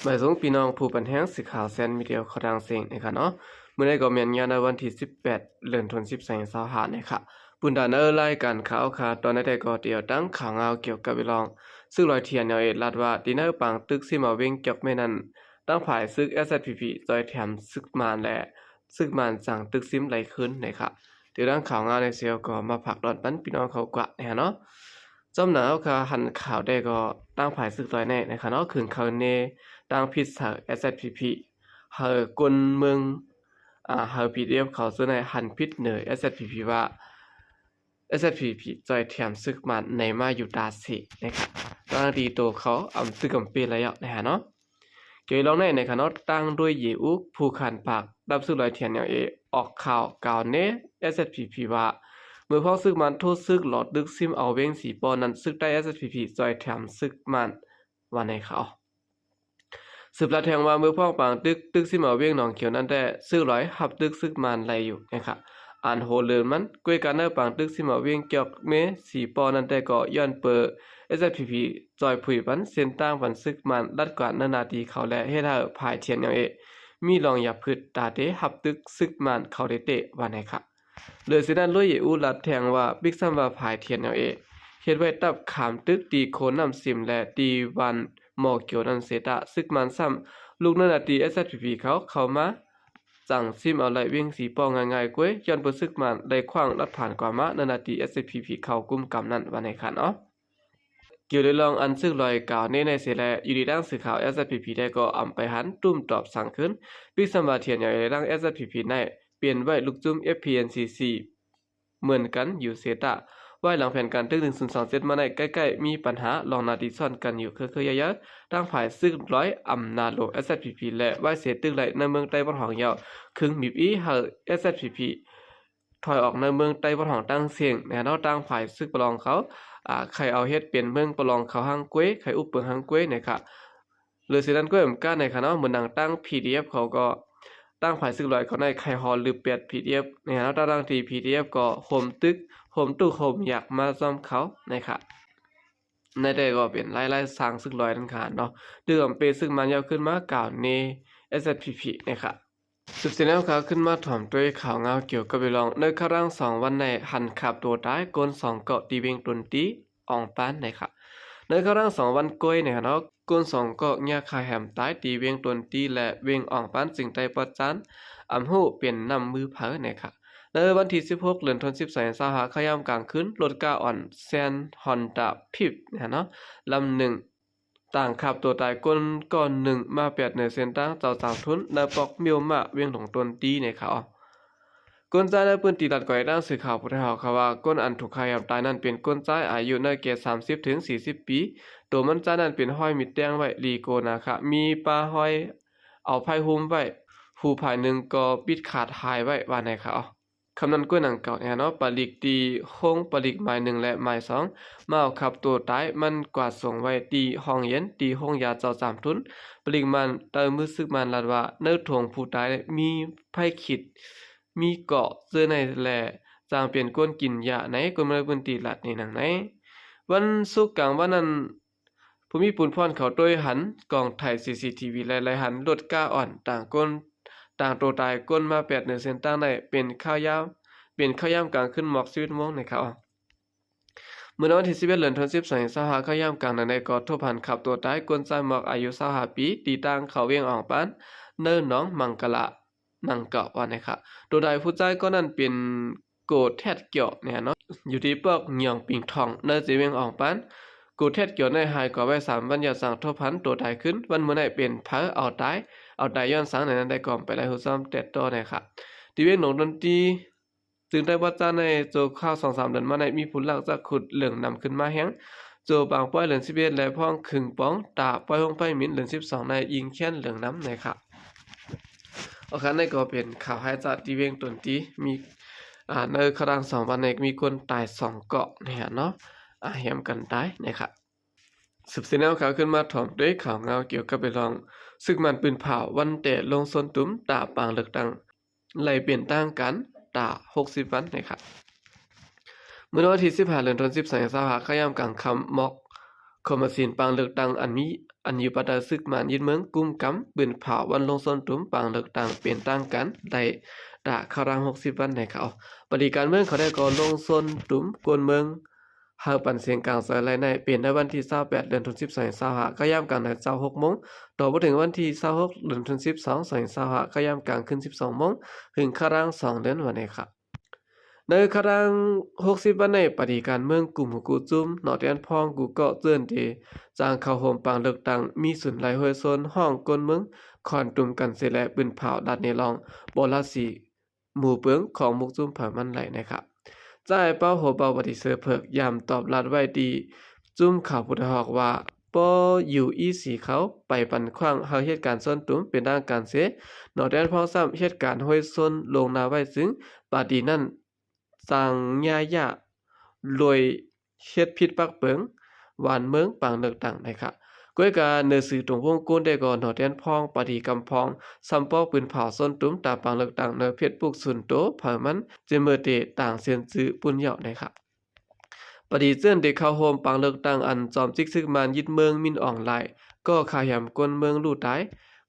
หมายสงพี่น้องผู้ปันแห้งสื่อข่าวแซนมีเดียเขาดังเสียงนะครับเนาะเมื่อได้ก็มีงานในวันที่18เดือนธันวาคม2565นะครับปุ่นดานรายการข่าวค่ะตอนนี้ได้ก็เดียวตั้งข่าวเงาเกี่ยวกับเวลองซึ่งลอยเทียนเนาะลัดว่าดินเนอร์ปังตึกซิมาเวงจอกไม่นั้นตั้งฝ่ายซึก SSPP จอยแถมซึกมานและซึกมานสั่งตึกซิมไหลขึ้นนะครับเดี๋ยวตั้งข่าวเงาในเซียวก็มาผักดอนปันพี่น้องเขากว่าเนี่ยเนาะจำหนาวค่ะหันข่าวได้ก็ตั้งฝ่ายซึกจอยแน่นะครับเนาะคืนเขาเนตั้งพิษสา SSPP เฮอกลเมืองเฮา PDF เขาซื้อในหันพิษเหนือ SSPP ว่า SSPP จอยแถมซึกมันในมาอยู่ตาสินะครับตั้งดีโตเขาซึกกำเประยะนะฮะเนาะเกี่ยวลองในคณะตั้งด้วยเยอุกผู้ขันปากดับซึกลอยเทียนอย่างออกข่าวกล่าวเน SSPP ว่าเมื่อพอซึกมันโทษซึกหลอดดึกซิมเอาเวงสีปอนั้นซึกได้ SSPP จอยแถมซึกมันวันในเขาสืบละแทงว่ามือพ่องปางตึกซิมาเวียงหนองเขียวนั้นแต่ซื้อร้อยหับตึกซึกมันไหลอยู่นะครับอ่านโหเลือนมันกวยกันเนอปางตึกซิมาเวียงเกี่ยวเมสีปอนั้นแต่ก็ย้อนเปิด SSPP จอยผุยปันเส้นตั้งปันซึกมันรัดกว่านาทีเขาและเฮ็ดให้ภายเทียนอย่างมีลองอย่าพืชตาเตหับตึกซึกมันเขาได้เตะวันไหนครับเลยสินั้นลุยอูลัดแทงว่าบิ๊กซัมว่าภายเทียนอย่างเฮ็ดไว้ตับขามตึกตีโคนน้ำซิมและตีวันหมอกเกี่ยวนันเสตะซึกมันซ้ำลูกนันตี SSPP เข้ามาจังซิมเอาไหลวิ่งสีปองง่ายๆกวยย้อนบ่ซึกมันได้ขว้างรัดผ่านกว่ามานันตี SSPP เข้ากุมกำนั้นวันไหนคันเนาะเกี่ยวได้ลองอันซึกลอยกล่าวในเสแลอยู่ดีดังสื่อข่าว SSPP ได้ก็อำไปหันตุ้มตอบสั่งขึ้นบิ๊กซัมว่าเทียนอย่างดัง SSPP ได้เปลี่ยนไว้ลูกจุ้ม FPNCC เหมือนกันอยู่เสตะว่าหลังแผนการตึก1027มาในใกล้ๆมีปัญหาลองนาดีซ่อนกันอยู่คือเยอะๆตั้งฝ่ายซึกร้อยอำนาจโล SSPP และว่าเสียตึกไหลในเมืองใต้บ่หองยาวครึ่งมีอีเฮา SSPP ถอยออกในเมืองใต้บ่หองตั้งเสียงแนวตั้งฝ่ายซึกประลองเขาใครเอาเฮ็ดเป็นเมืองประลองเขาหางก้วยใครอุปเปิงหางก้วยนะครับหรือสินั้นก้วยเหมือนกันในคณะเหมือนดังตั้ง PDF เขาก็ตั้งฝ่ายซึกลอยเขาในใครฮอลหรือเปียด PDF เนี่ยแล้วตั้งที PDF ก็โฮมตึกโฮมตู้โฮมอยากมาซ่อมเขานะครับในใดก็เป็นไล่ๆสร้างซึกลอยทั้งขาดเนาะเดือมเปซึ่งมันยาวขึ้นมากล่าวใน SSPP นะครับสืบเสนอข่าวขึ้นมาถ่อมด้วยข่าวเงาเกี่ยวกับเวลองในครั้ง2วันในหันขับตัวท้ายกล2เกาะตีเวงตุนตีอองปานนะครับในครั้ง2วันก้อยเนี่ยเนาะกล2เกาะยาคาแหมตายตีเวงตุนตีและเวงอองปานจึงได้ประจานหูเปลี่ยนนำมือเผอนะครับในวันที่16เดือนธันวาคม2565ขยามกลางคืนรถก้าอ่อนแซนฮอนด้าพิบเนาะลำหนึ่งต่างขับตัวตายก้นก่อนหนึ่งมาเปียดเหนือเส้นตั้งเจ้าสาวทุนในปอกเมียวมาเวียงถงตนตีในเขาก้นใจในปืนตีดัดก่อยด้านสื่อข่าวผู้ข่าวเขาว่าก้นอันถูกขยับตายนั้นเป็นก้นใจอายุในเกศ30ถึง40ปีตัวมันใจนั้นเป็นห้อยมิดแดงไว้ลีโกนะคะมีปลาห้อยเอาไผ่หุ้มไว้หูภายหนึ่งก็ปิดขาดหายไว้ว่าในเขาคำนั้นก้วยหนังเก่าเนาะปลิกตีห้องปลิกหมาย1และหมาย2มาเอาขับตัวตายมันกวาดส่งไว้ตีห้องเย็นตีห้องยาเจ้า3ทุนปลิกมันเติมมือซึกมันลัดว่าเนื้อถงผู้ตายมีไผ่ขิดมีเกาะเสื้อในแหล่จางเปลี่ยนก้นกินยาไหนก้นมาพื้นตีหลัดในหนังไหนวันศุกร์กลางวันนั้นภูมิปุนพรเขาด้วยหันกองถ่าย CCTV หลายๆหันรถก้าอ่อนต่างก้นต่างตัวตายก้นมา8เหนือเส้นตั้งได้เป็นข้าวยาวเป็นข้าวยามกลางขึ้นหมอกชีวิตม่วงในเขาเมื่อวันที่11เดือนธันวาคม2565ข้าวยามกลางในกอทบหันขับตัวตายก้นใจหมอกอายุ25ปีตีต่างเขาเวียงอ่องปานเนินน้องมังกะละนังเกาะว่านะครับตัวใดผู้ใจก็นั่นเป็นโกแทดเกี่ยวเนี่ยเนาะอยู่ที่ปอกเหยี่ยงปิงทองเนินจีเวียงอ่องปานกูเทศเกี่ยวในหายก่อไว้3วันอย่าสั่งทบพันตัวตายขึ้นวันเมื่อไหร่เป็นเผาเอาตายย้อนสังในนั้นได้ก่อนไปไล่หูซ้อมเต็ดต่อนะครับที่เวียงหนองดนตรีจึงได้ว่าจ้าในโจข้าว2-3เดือนมาในมีผลหลักจากขุดเหลืองนำขึ้นมาแห้งโจบางป้อยเหลือง11และพ่องขึงป้องตาป้อยห้องไปหมิ่นเหลือง12ในยิงแค้นเหลืองน้ำนะครับโอเคในก็เป็นข่าวให้จากที่เวียงดนตรีมีในครั้ง2วันในมีคนตาย2เกาะเนี่ยเนาะแฮมกันได้นะครับสืบเสนอข่าวขึ้นมาถ่อมด้วยข่าวเงาเกี่ยวกับไปลองซึ่งมันปืนเผาวันแต่ลงส้นตุ้มตาปางเลือกตั้งไหลเปลี่ยนตั้งกันตา60วันนะครับเมื่อวันที่15เดือนธันวาคม2565ขยามกลางคำมอกคอมมาสินปางเลือกตั้ง อันอยู่ปัตตาซึกมันยินเมืองกุมกำปืนเผาวันลงส้นตุ้มปางเลือกตั้งเปลี่ยนตั้งกันได้ด่าคาราง60วันในเขาปฏิการเมืองเขาได้ก่อลงส้นตุ้มกวนเมืองเฮาปันเสียงกลางสายไลในเปลี่ยนในวันที่28เดือนธันวาคม2525ก็ย่ำกลางใน26โมงต่อไปถึงวันที่26เดือนธันวาคม2525ก็ย่ำกลางขึ้น12โมงถึงคาราง2เดือนวันในค่ะในครั้ง60วันในปฏิการเมืองกลุ่มกูจุ้มหนอแดนพองกูเกาะเจื้อนเดจางเข้าโฮมปางเลือกตั้งมีสุนไหลห้วยโซนห้องกนเมืองคอนตุ่มกันเสแลปืนเผาดัดในรองบอลาสีหมู่เปิงของมุกจุ้มเผามันไหลนะครับจ่ายเป้าหัวเป้าปฏิเสธเพิกยามตอบรัดไว้ดีจุ้มข่าวพุทธหอกว่าป้ออยู่อีสีเขาไปปันขว้างเฮาเหตุการณ์ส้นตุ้มเป็นด้านการเสหนอแดนพองซ้ำเหตุการณ์ห้วยโซนลงนาไว้ซึ่งปาดีนั้นสร้างญาญะรวยเฮ็ดผิดปักเปิงหวานเมืองปางเลือกตั้งนะครับก้วยกาเนื้อสื่อตรงวงกลได้ก่อนหนอแดนพองปฏิกำพองซัมปอปืนเผาส้นตุ้มตาปางเลือกตั้งเนื้อเพชรปุกสุนโตเผามันเจเมเตต่างเซียนจื้อปุ่นเหยาะนะครับปฏิเจื้อนเด็กเข้าโฮมปางเลือกตั้งอันจอมจิกซึกมันยึดเมืองมินอ่องไหลก็ขายำกวนเมืองลู่ตาย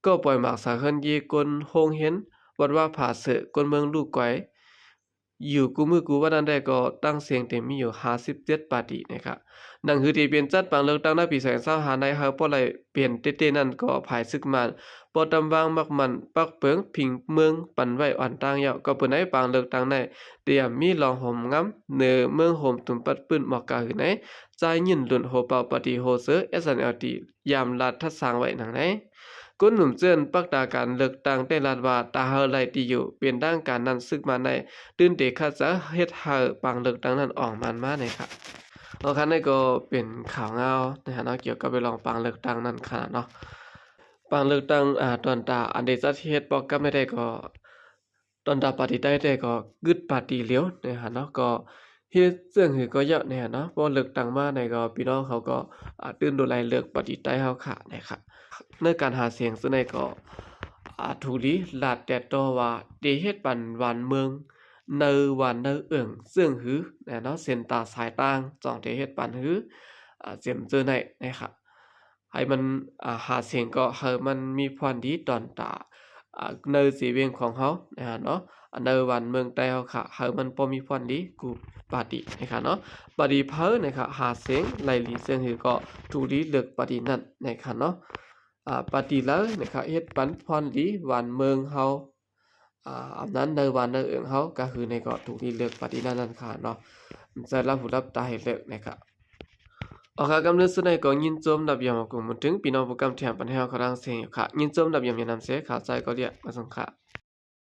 ก็ปล่อยหมากสาเฮินเยกลโฮงเห็นวัดว่าผาเสะกวนเมืองลู่ก๋อยอยู่กูมือกูว่านั้นได้ก็ตั้งเสียงเต็มมีอยู่57ปาร์ตี้นะครับหนังคือที่เปลี่ยนจัดปางเลือกตั้งในปี2025ในเฮาปอไหลเปลี่ยนเต้ๆนั่นก็ภายซึกมันปอตำวางมักมันปักเปิงพิงเมืองปันไว้อ่อนตั้งเหยาก็เปิ้นให้ปางเลือกตั้งในเตรียมมีรองหอมงำเนอเมืองโฮมตุ่มปัดปื้นหมอกกาหือไหนจ่ายยินหลุนโฮเป่าปฏิโฮเซอ SNLT ยามรัฐทัดสร้างไว้หนังไหนกุนหนุ่มเจิ้นปักตาการเลือกตั้งได้ลาดว่าตาเฮาไหลที่อยู่เปลี่ยนด้านการนั้นซึกมาในตื่นเด็กข้าจะเฮ็ดให้ปางเลือกตั้งนั้นออกมันมาเนี่ยครับเอาคันนี้ก็เป็นข่าวเงานะฮะเนาะเกี่ยวกับไปลองปางเลือกตั้งนั่นขนาดเนาะปางเลือกตั้งตอนตาอันเดจัดเฮ็ดบอกกับไม่ได้ก็ตอนตาปฏิได้ก็กึดปฏิเหลียวนะฮะเนาะก็เฮ็ดเรื่องคือก็เยอะเนี่ยเนาะพอเลือกตั้งมาในก็พี่น้องเขาก็ตื่นดูแลเลือกปฏิได้เฮาค่ะนะครับในการหาเสียงซึ่งในก็ถูลีลาดแต่ตัวว่าเดเฮ็ดปันหวานเมืองเนอหวานเนอเอิ่งซึ่งหือเนาะเส้นตาสายต่างจองเดเฮ็ดปันหือเจียมเจอในนะครับให้มันหาเสียงก็ให้มันมีพรดีตอนตาเนอสีเวียงของเฮานะฮะเนาะเนอหวานเมืองใต้เฮาค่ะให้มันพอมีพรดีกูปาตินะครับเนาะปาฏิเพอนะครับหาเสียงไล่ลีเสียงหือก็ถูลีเลือกปาฏินั่นนะครับเนาะปาฏิแล้วนะครับเฮ็ดปันพรดีหวานเมืองเฮาอันนั้นในวันในเอิงเฮาก็คือในก็ถูกที่เลือกปฏินั่นค่ะเนาะจะรับผู้รับตาให้เลือกนะครับโอเคกำเนิดสุดในก็ยินจมดับยามกุมถึงพี่น้องผู้กำแถมปัญหาครังเสียงค่ะยินจมดับยามยานำเสขาใจก็เรียกมาสังค่ะ